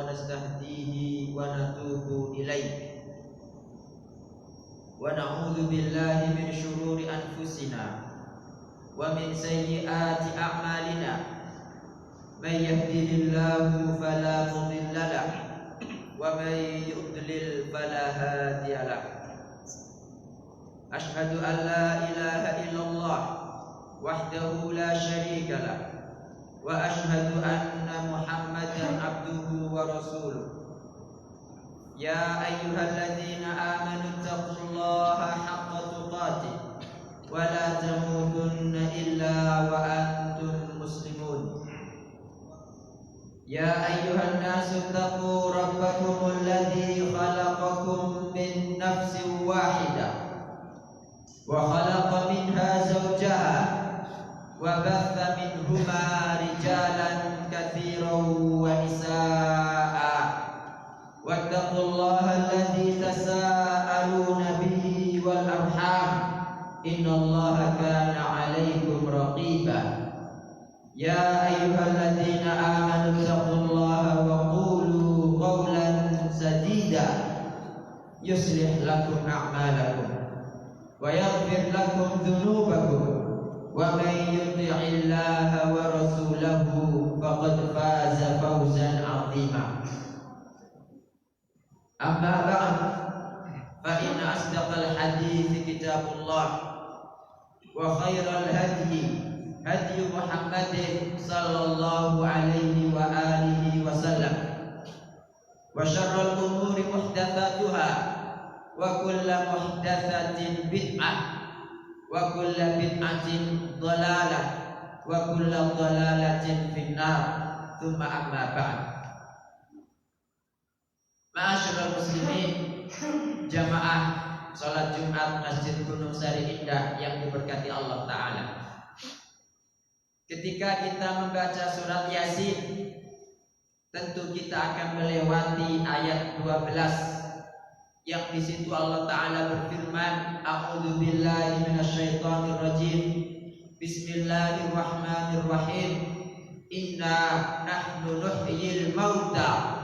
ونستهديه ونتوب إليه ونعوذ بالله من شرور أنفسنا ومن سيئات أعمالنا من يهده الله فلا مضل له ومن يضلل فلا هادي له أشهد أن لا إله إلا الله وحده لا شريك له وأشهد أن محمدا عبده ورسوله يا أيها الذين آمنوا اتقوا الله حق تقاته ولا تموتن إلا وأنتم مسلمون يا أيها الناس اتقوا ربكم الذي خلقكم من نفس واحدة وخلق منها زوجها وبث منهما رجالا كثيرا ونساء واتقوا الله الذي تساءلون به والأرحام إن الله كان عليكم رقيبا يا أيها الذين آمنوا اتقوا الله وقولوا قولا سديدا يصلح لكم أعمالكم ويغفر لكم ذنوبكم ومن يطع الله ورسوله فقد فاز فوزا عظيما أما بعد فإن أصدق الحديث كتاب الله وخير الهدي هدي محمد صلى الله عليه وآله وسلم وشر الأمور محدثاتها وكل محدثة بدعة وكل بدعة ضلالة وكل ضلالة في النار ثم أما بعد. Ma'asyiral muslimin, jamaah salat Jumat Masjid Gunung Sari Indah yang diberkati Allah Ta'ala. Ketika kita membaca surat Yasin, tentu kita akan melewati ayat 12 yang di situ Allah Ta'ala berfirman, A'udzu billahi minasyaitonir rajim. Bismillahirrahmanirrahim. Inna nahnu nuhyil mauta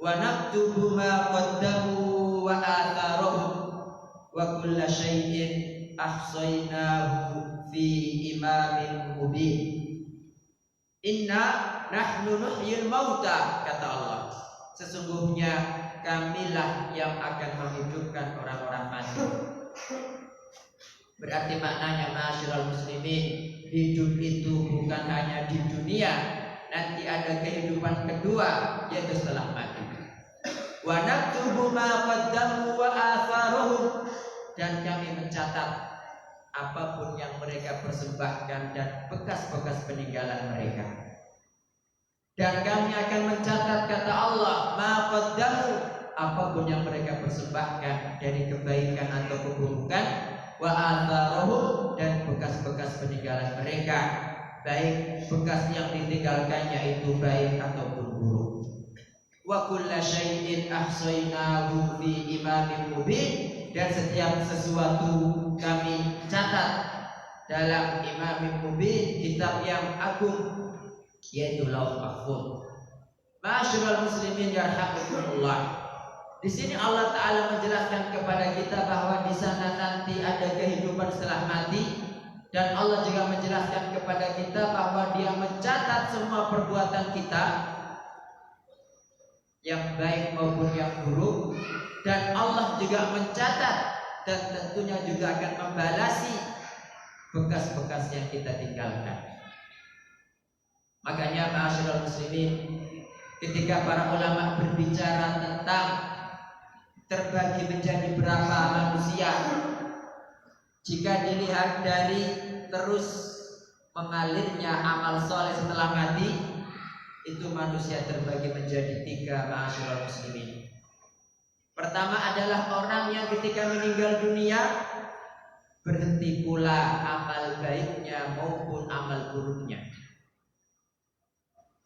wa naktubu ma qaddamu wa atharahum wa kulla syai'in ahsaynahu fi imamin mubin. Inna nahnu nuhyil mauta, kata Allah, sesungguhnya kamilah yang akan menghidupkan orang-orang mati. Berarti maknanya, ma'asyiral muslimin, hidup itu bukan hanya di dunia, nanti ada kehidupan kedua, yaitu setelah mati. Wa naktubu ma qaddamu wa atharuhum, dan kami mencatat apapun yang mereka persembahkan dan bekas-bekas peninggalan mereka. Dan kami akan mencatat, kata Allah, ma qaddamu, apapun yang mereka persembahkan dari kebaikan atau keburukan, wa atharuhum, dan bekas-bekas peninggalan mereka, baik bekas yang ditinggalkannya itu baik ataupun buruk. Wa kulla syai'in ahsaynahu fi imamin mubin, dan setiap sesuatu kami catat dalam imamin mubin, kitab yang agung, yaitu Lauh Mahfuz. Ma'asyiral muslimin yarhamukumullah. Di sini Allah Ta'ala menjelaskan kepada kita bahwa di sana nanti ada kehidupan setelah mati, dan Allah juga menjelaskan kepada kita bahwa Dia mencatat semua perbuatan kita, yang baik maupun yang buruk, dan Allah juga mencatat dan tentunya juga akan membalasi bekas-bekas yang kita tinggalkan. Makanya ma'asyiral muslimin, ketika para ulama berbicara tentang terbagi menjadi berapa manusia, jika dilihat dari terus mengalirnya amal soleh setelah mati, itu manusia terbagi menjadi 3, ma'asyiral muslimin. Pertama adalah orang yang ketika meninggal dunia berhenti pula amal baiknya maupun amal buruknya.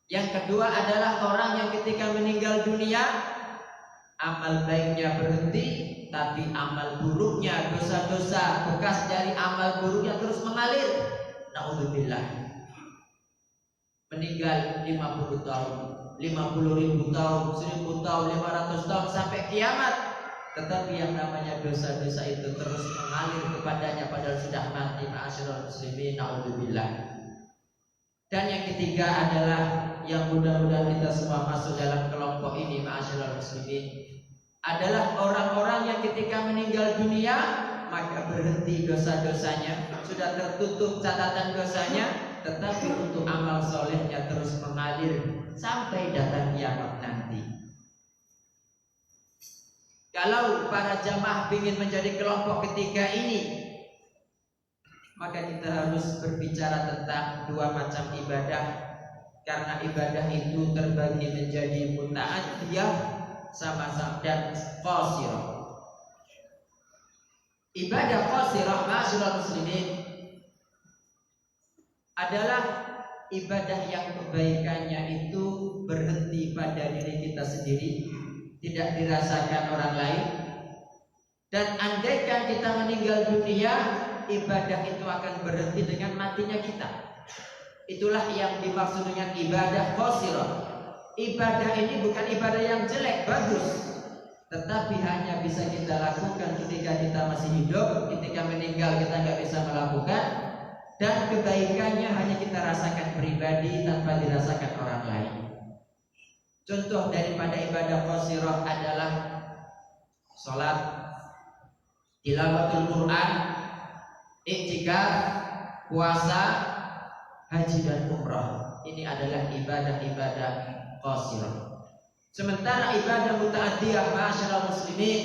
Yang kedua adalah orang yang ketika meninggal dunia amal baiknya berhenti, tapi amal buruknya, dosa-dosa bekas dari amal buruknya terus mengalir. Na'udzubillah. meninggal 50 tahun, 50.000 tahun, 1.000 tahun, 500 tahun sampai kiamat, tetapi yang namanya dosa-dosa itu terus mengalir kepadanya padahal sudah mati. Ma'asyiral muslimin, naudzubillah. Dan yang ketiga adalah yang mudah-mudahan kita semua masuk dalam kelompok ini, ma'asyiral muslimin, adalah orang-orang yang ketika meninggal dunia maka berhenti dosa-dosanya, sudah tertutup catatan dosanya, tetapi untuk amal solehnya terus mengalir sampai datang kiamat nanti. Kalau para jamaah ingin menjadi kelompok ketiga ini, maka kita harus berbicara tentang dua macam ibadah, karena ibadah itu terbagi menjadi muta'addiyah sama-sama dan qasirah. Ibadah qasirah, ma'asyiral muslimin, adalah ibadah yang kebaikannya itu berhenti pada diri kita sendiri, tidak dirasakan orang lain. Dan andaikan kita meninggal dunia, ibadah itu akan berhenti dengan matinya kita. Itulah yang dimaksud dengan ibadah qasirah. Ibadah ini bukan ibadah yang jelek, bagus, tetapi hanya bisa kita lakukan ketika kita masih hidup. Ketika meninggal kita nggak bisa melakukan, dan kebaikannya hanya kita rasakan pribadi tanpa dirasakan orang lain. Contoh daripada ibadah qasirah adalah sholat, tilawatul Quran, i'tikaf, puasa, haji dan umrah. Ini adalah ibadah-ibadah qasirah. Sementara ibadah muta'addiyah, ma'asyiral muslimin,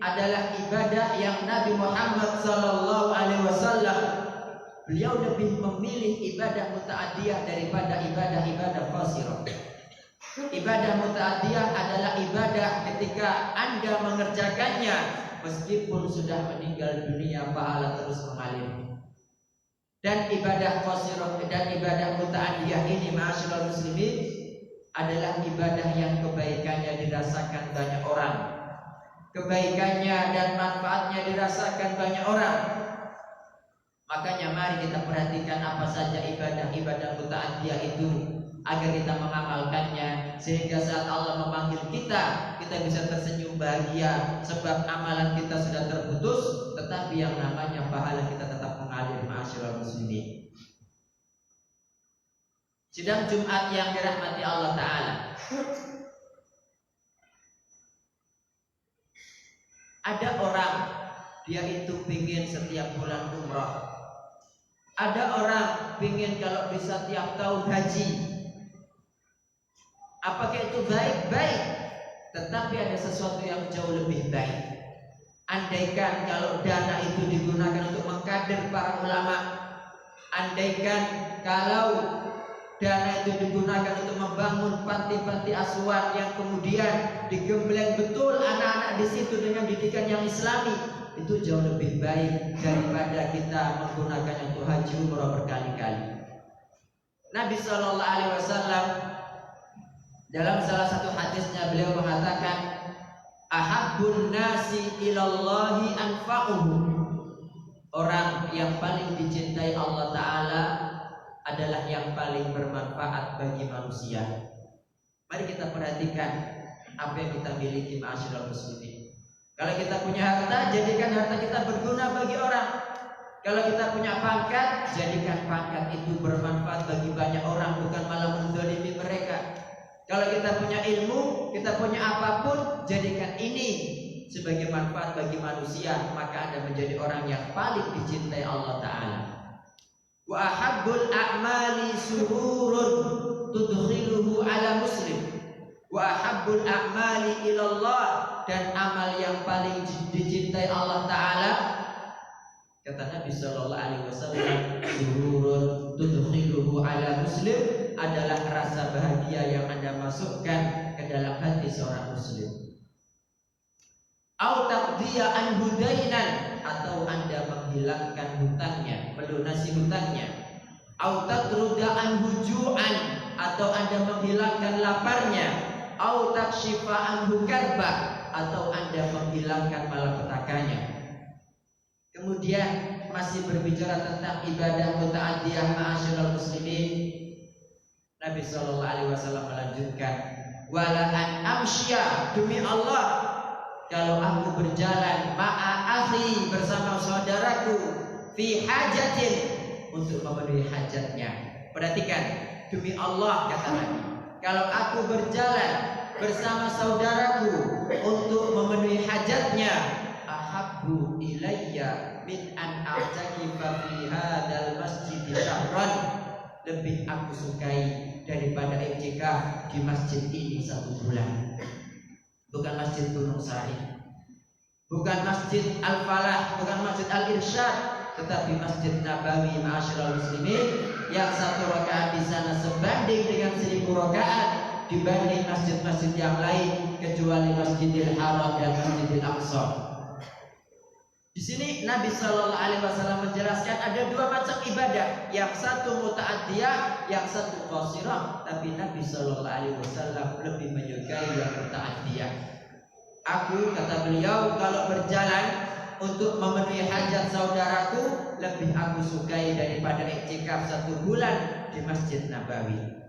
adalah ibadah yang Nabi Muhammad SAW beliau lebih memilih ibadah muta'addiyah daripada ibadah-ibadah qasirah. Ibadah muta'addiyah adalah ibadah ketika Anda mengerjakannya meskipun sudah meninggal dunia, pahala terus mengalir. Dan ibadah qasirah dan ibadah muta'addiyah ini, ma'asyiral muslimin, adalah ibadah yang kebaikannya dirasakan banyak orang, kebaikannya dan manfaatnya dirasakan banyak orang. Makanya mari kita perhatikan apa saja ibadah-ibadah muta'addiyah itu agar kita mengamalkannya, sehingga saat Allah memanggil kita, kita bisa tersenyum bahagia sebab amalan kita sudah terputus, tetapi yang namanya pahala kita tetap mengalir, ma'asyiral muslimin. Sidang Jumat yang dirahmati Allah Ta'ala, ada orang dia itu pingin setiap bulan umrah, ada orang pingin kalau bisa tiap tahun haji. Apakah itu baik? Baik, tetapi ada sesuatu yang jauh lebih baik. Andaikan kalau dana itu digunakan untuk mengkader para ulama, andaikan kalau dana itu digunakan untuk membangun panti-panti asuhan yang kemudian digembleng betul anak-anak di situ dengan didikan yang Islami, itu jauh lebih baik daripada kita menggunakannya untuk haji umrah berkali-kali. Nabi SAW dalam salah satu hadisnya beliau mengatakan, ahabbun nasi ilallahi anfa'uhum. Orang yang paling dicintai Allah Ta'ala adalah yang paling bermanfaat bagi manusia. Mari kita perhatikan apa yang kita miliki, ma'asyiral muslimin. Kalau kita punya harta, jadikan harta kita berguna bagi orang. Kalau kita punya pangkat, jadikan pangkat itu bermanfaat bagi banyak orang, bukan malah menzalimi mereka. Kalau kita punya ilmu, kita punya apapun, jadikan ini sebagai manfaat bagi manusia, maka Anda menjadi orang yang paling dicintai Allah Ta'ala. Wa ahabbul a'mali sururun tudkhiluhu ala muslim. Wa ahabbul a'mali ilallah, dan amal yang paling dicintai Allah Ta'ala, kata Nabi SAW, sururun tudkhiluhu ala muslim, adalah rasa bahagia yang Anda masukkan ke dalam hati seorang muslim. Au taqdiya an hudainan, atau Anda menghilangkan hutangnya, melunasi hutangnya. Au taqruda an hujuan, atau Anda menghilangkan laparnya. Au takshifa an hukarba, atau Anda menghilangkan malapetakanya. Kemudian masih berbicara tentang ibadah muta'addiyah, ma'asyiral muslimin, Nabi Shallallahu Alaihi Wasallam melanjutkan, wala an amsya, demi Allah, kalau aku berjalan ma'a akhi, bersama saudaraku, fi hajatin, untuk memenuhi hajatnya. Perhatikan, demi Allah kata Nabi, kalau aku berjalan bersama saudaraku untuk memenuhi hajatnya, ahabbu ilayya min an a'takifa fi hadzal masjid syahran, lebih aku sukai daripada i'tikaf di masjid ini 1 bulan. Bukan masjid Gunung Sari, bukan masjid Al-Falah, bukan masjid Al-Irsyad, tetapi masjid Nabawi, ma'asyiral muslimin, yang 1 rakaat di sana sebanding dengan 1000 rakaat dibanding masjid-masjid yang lain kecuali Masjidil Haram dan Masjidil Aqsa. Di sini Nabi Shallallahu Alaihi Wasallam menjelaskan ada 2 macam ibadah, yang satu muta'addiyah, yang satu qasirah. Tapi Nabi Shallallahu Alaihi Wasallam lebih menyukai yang muta'addiyah. Aku, kata beliau, kalau berjalan untuk memenuhi hajat saudaraku, lebih aku sukai daripada iktikaf 1 bulan di Masjid Nabawi.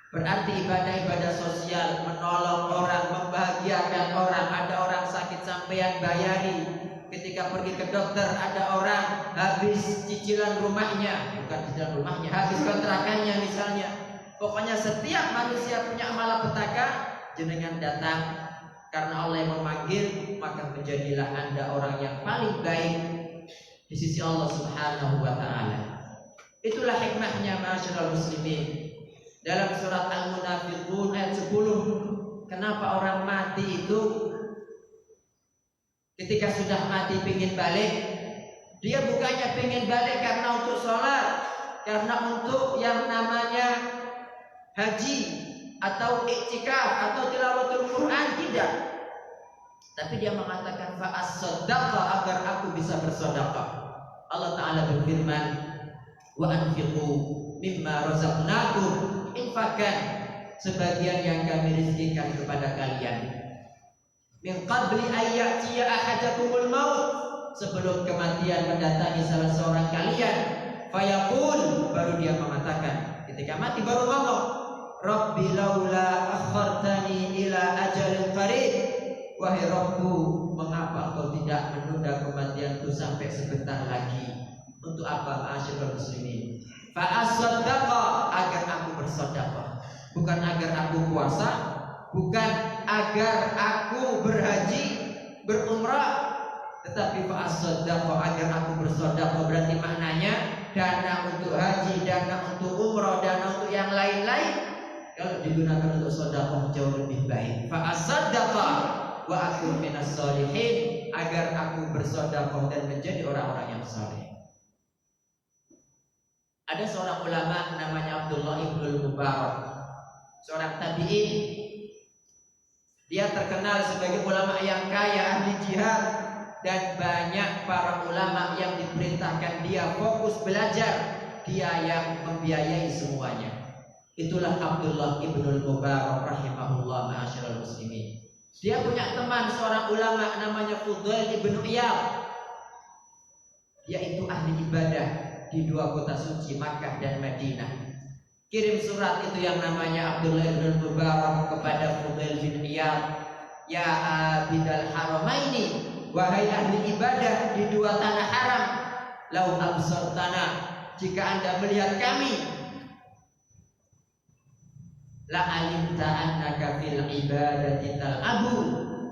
Berarti ibadah-ibadah sosial, menolong orang, membahagiakan orang. Ada orang sakit sampean bayari. Ketika pergi ke dokter, ada orang habis cicilan rumahnya, bukan cicilan rumahnya, habis kontrakannya misalnya. Pokoknya setiap manusia punya malapetaka, jenengan datang karena Allah yang memanggil, maka menjadilah Anda orang yang paling baik di sisi Allah Subhanahu wa taala. Itulah hikmahnya, ma'asyiral muslimin. Dalam surat Al-Munafiqun ayat 10, kenapa orang mati itu ketika sudah mati pingin balik? Dia bukannya pingin balik karena untuk sholat, karena untuk yang namanya haji atau iktikaf atau tilawatul Quran, tidak. Tapi dia mengatakan fa'as-sadaqah, agar aku bisa bersedekah. Allah Ta'ala berfirman, wa anfiqu mimma razaqnakum, infakkan sebagian yang kami rizkikan kepada kalian. Min qabli ayyatiya ahadakumul maut, sebelum kematian mendatangi salah seorang kalian. Fayaqul, baru dia mengatakan, ketika mati baru ngomong, Rabbi laula akhartani ila ajalin qarib, wahai Rabbku, mengapa engkau tidak menunda kematianku sampai sebentar lagi? Untuk apa, ma'asyiral muslimin? Fa'as-sadaqah, agar aku bersedekah, bukan agar aku puasa, bukan agar aku berhaji, berumrah, tetapi fa'as-sadaqah, agar aku bersedekah. Berarti maknanya dana untuk haji, dana untuk umrah, dana untuk yang lain-lain, kalau digunakan untuk sedekah jauh lebih baik. Fa'as-sadaqah wa akun minas sholihin, agar aku bersedekah dan menjadi orang-orang yang saleh. Ada seorang ulama namanya Abdullah ibnul Mubarak, seorang tabi'in. Dia terkenal sebagai ulama yang kaya, ahli jihad, dan banyak para ulama yang diperintahkan dia fokus belajar, dia yang membiayai semuanya. Itulah Abdullah ibnul Mubarak rahimahullah, ma'asyiral muslimin. Dia punya teman seorang ulama namanya Fudail ibnu Iyad. Dia itu ahli ibadah di 2 kota suci, Makkah dan Madinah. Kirim surat itu yang namanya Abdullah ibn Mubarak kepada Fudail bin Iyad, ya abidal haramaini, wahai ahli ibadah di 2 tanah haram, lau absartana, jika Anda melihat kami, la alimta annaka fil ibadati tal'abu,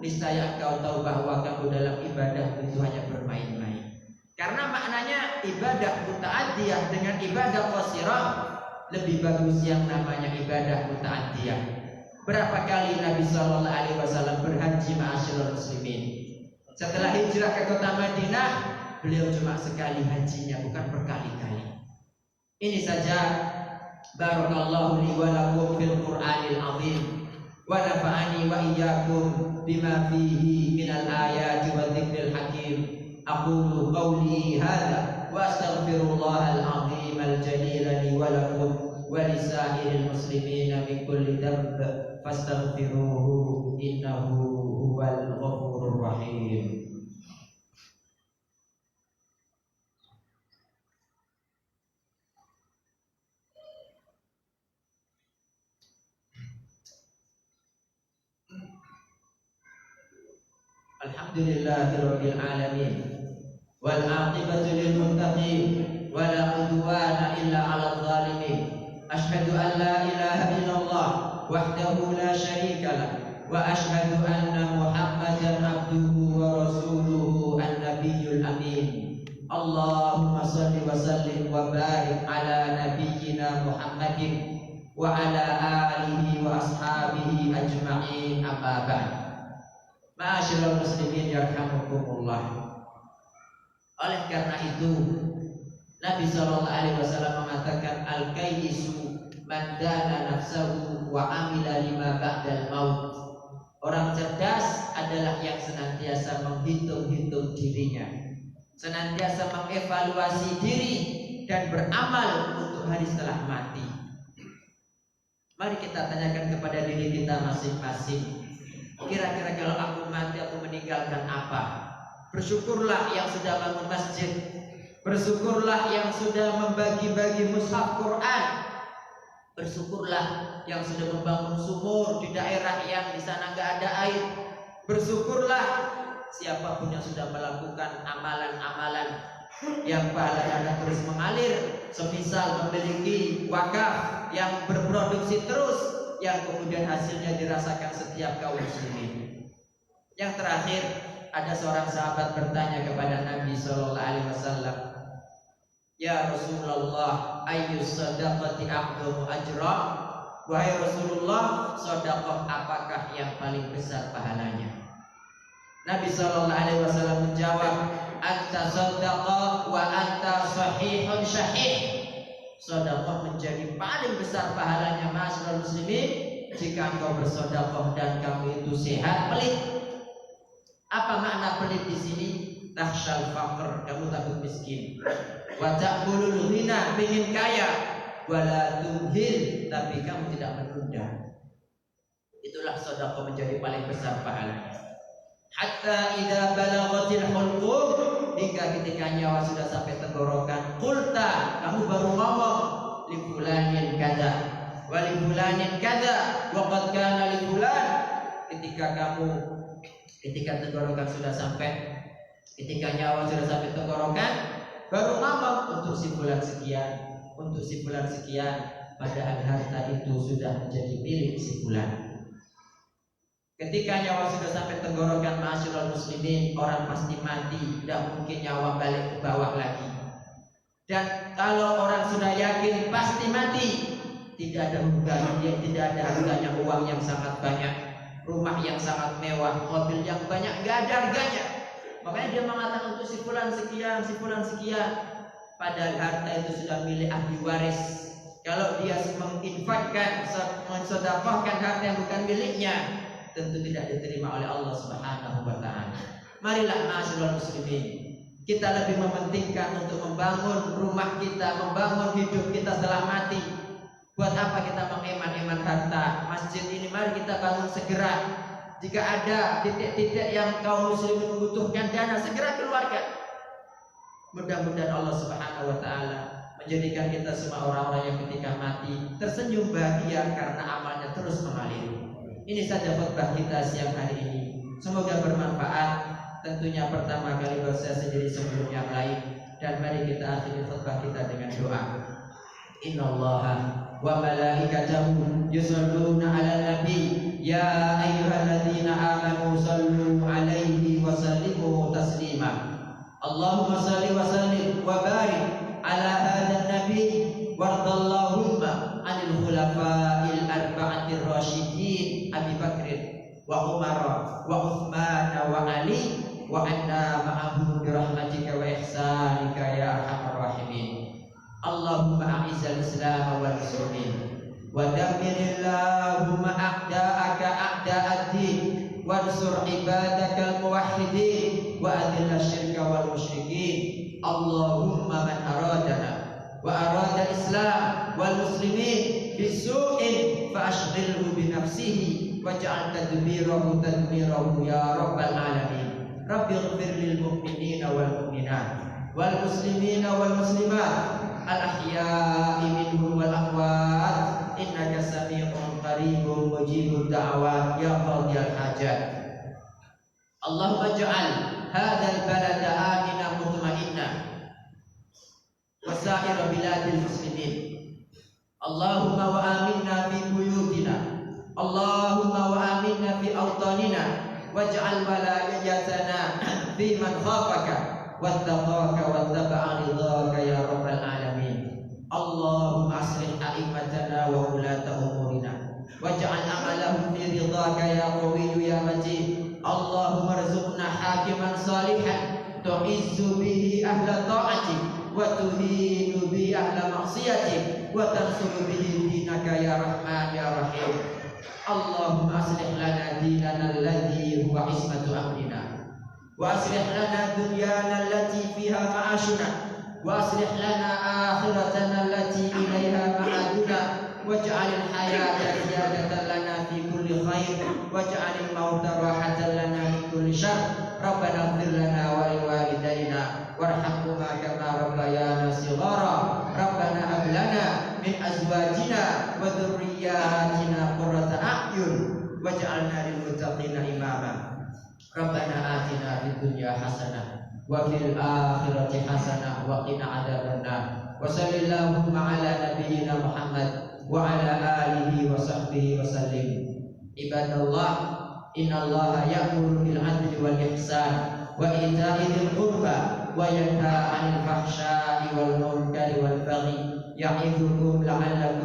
niscaya engkau tahu bahwa kamu dalam ibadah itu hanya bermain-main. Karena maknanya ibadah muta'addiyah dengan ibadah qasirah, lebih bagus yang namanya ibadah muta'addiyah. Berapa kali Nabi Shallallahu Alaihi Wasallam berhaji, ma'asyiral muslimin? Setelah hijrah ke kota Madinah, beliau cuma sekali hajinya, bukan berkali-kali. Ini saja. Barakallahu li wa lakum fil Qur'anil azim, wa nafa'ani wa iyyakum bima fihi minal ayati wa dzikril hakim. Aqulu qawli hadha wa astaghfirullahal azim al jalil li wa lakum wa lisa'iril muslimina min kulli dhanb fastaghfiruhu innahu huwal ghafurur rahim. Alhamdulillahirabbil alamin. Wal 'aqibatu lil muttaqin wa la 'udwana illa 'alal zalimin. Asyhadu an la ilaha illallah wahdahu la syarika lah wa asyhadu anna Muhammadan abduhu wa rasuluhu an-nabiyyul amin. Allahumma shalli wa sallim wa barik ala nabiyyina Muhammadin wa ala alihi wa ashabihi ajma'in, amma ba'd. Ma'asyiral muslimin yarhamukumullah. Oleh karena itu Nabi SAW mengatakan al-kayyisu man dana nafsahu wa amila lima ba'dal maut. Orang cerdas adalah yang senantiasa menghitung-hitung dirinya, senantiasa mengevaluasi diri dan beramal untuk hari setelah mati. Mari kita tanyakan kepada diri kita masing-masing, kira-kira kalau aku mati aku meninggalkan apa? Bersyukurlah yang sudah bangun masjid, bersyukurlah yang sudah membagi-bagi mushaf Quran, bersyukurlah yang sudah membangun sumur di daerah yang di sana nggak ada air, bersyukurlah siapapun yang sudah melakukan amalan-amalan yang pahalanya terus mengalir, semisal memiliki wakaf yang berproduksi terus, yang kemudian hasilnya dirasakan setiap kaum muslimin. Yang terakhir, ada seorang sahabat bertanya kepada Nabi SAW, ya Rasulullah, ayyus sadaqati a'dhamu ajra? Wahai Rasulullah, sedekah apakah yang paling besar pahalanya? Nabi SAW menjawab, anta sadaqah wa anta sahihun syahih. Sedekah menjadi paling besar pahalanya ma'asyiral muslimin jika engkau bersedekah dan kamu itu sehat pelit. Apa makna pelit di sini? Takhsyal faqr, kamu takut miskin. Wa ta'kulul ghina, ingin kaya. Wala tumhil, tapi kamu tidak menunda. Itulah sedekah menjadi paling besar pahalanya. Hatta idza balaghatil hulqum, hingga ketika nyawa sudah sampai tenggorokan, qulta, kamu baru ngomong, li fulanin kadza wa li fulanin kadza wa qad kana li fulan. Ketika tenggorokan sudah sampai, ketika nyawa sudah sampai tenggorokan, baru ngomong untuk si fulan sekian, untuk si fulan sekian, padahal harta itu sudah menjadi milik si fulan. Ketika nyawa sudah sampai tenggorokan ma'asyiral muslimin, orang pasti mati, tidak mungkin nyawa balik ke bawah lagi. Dan kalau orang sudah yakin pasti mati, tidak ada harganya uang yang sangat banyak, rumah yang sangat mewah, mobil yang banyak, nggak ada harganya. Makanya dia mengatakan untuk si fulan sekian, si fulan sekian, padahal harta itu sudah milik ahli waris. Kalau dia menginfakkan, mensedekahkan harta yang bukan miliknya, tentu tidak diterima oleh Allah Subhanahu wa taala. Marilah ma'asyiral muslimin, kita lebih mementingkan untuk membangun rumah kita, membangun hidup kita setelah mati. Buat apa kita mengeman-eman harta? Masjid ini mari kita bangun segera. Jika ada titik-titik yang kaum muslimin membutuhkan dana, segera keluarkan. Mudah-mudahan Allah Subhanahu wa taala menjadikan kita semua orang-orang yang ketika mati tersenyum bahagia karena amalnya terus mengalir. Ini saja khutbah kita siang hari ini. Semoga bermanfaat. Tentunya pertama kali saya sendiri sebelum yang lain. Dan mari kita akhiri khutbah kita dengan doa. Innallaha wa malaikatahu yusholluna 'alan nabi ya ayyuhalladzina amanu shallu 'alaihi wa sallimu taslima. Allahumma shalli wa sallim wa barik ala hadzal nabi wardallahumma 'anil khulafa'il arba'atir rasyidin Abi Bakr wa Umar wa Utsman wa Ali wa anna ma'ahum bi rahmatika wa ihsanika ya arhamar rahimin. Allahumma a'izzal Islam wal muslimin wa dammir Allahumma a'da'aka a'da'ad-din wansur ibadakal muwahhidin wa adhill asyirka wal musyrikin. Allahumma man aradana wa arada Islam wal muslimin bisu'in fa ashghilhu bi nafsihi waj'al tadbirahu tadmirahu ya rabbal alamin. Rabbi ighfir lil mu'minina wal mu'minat wal muslimina wal muslimat al-ahya'i minhum wal amwat innaka sami'un qaribun mujibud da'wat ya qadiyal hajat. Allahumma ij'al hadzal balada aminan mutma'inna wa sa'ir biladil muslimin. Allahumma wa aminna fi buyutina, Allahumma wa aminna fi awtanina, waj'al walayatana fi man khafaka wattaqaka wattaba'a ridhaka ya rabbal alamin. Allahumma aslih a'immatana wa ulata umurina waj'al amalahum fi ridhaka ya qawiyyu ya majid. Allahumma rzuqna hakiman salihan tu'izzu bihi ahla ta'atik wa tuhinu bihi ahla maksiatik wa tansuru bihi dinaka ya rahman ya rahim. Allahumma aslih lana dinana alladhi huwa ismatu amrina wa aslih lana dunyana allati fiha ma'ashuna wa aslih lana akhiratana allati ilaiha ma'aduna waj'alil hayata ziyadatan lana fi kulli khair waj'alil mauta rahatan lana min kulli syarr. Rabbana ighfir lana wa liwalidayna warhamhuma kama rabbayana shighara. Rabbana hab lana min azwajina wa dhurriyyatina qurrata a'yun waj'alna lil muttaqina imama. Rabbana atina fid dunya hasanah wa fil akhirati hasanah wa qina adzabannar. Wa sallallahu ala nabiyyina Muhammad wa ala alihi wa sahbihi wa sallim. Ibadallah, innallaha ya'muru bil 'adli wal ihsan wa ita'i dzil qurba wa yanha 'anil fahsya'i wal munkari wal baghi ya'idzukum la'allakum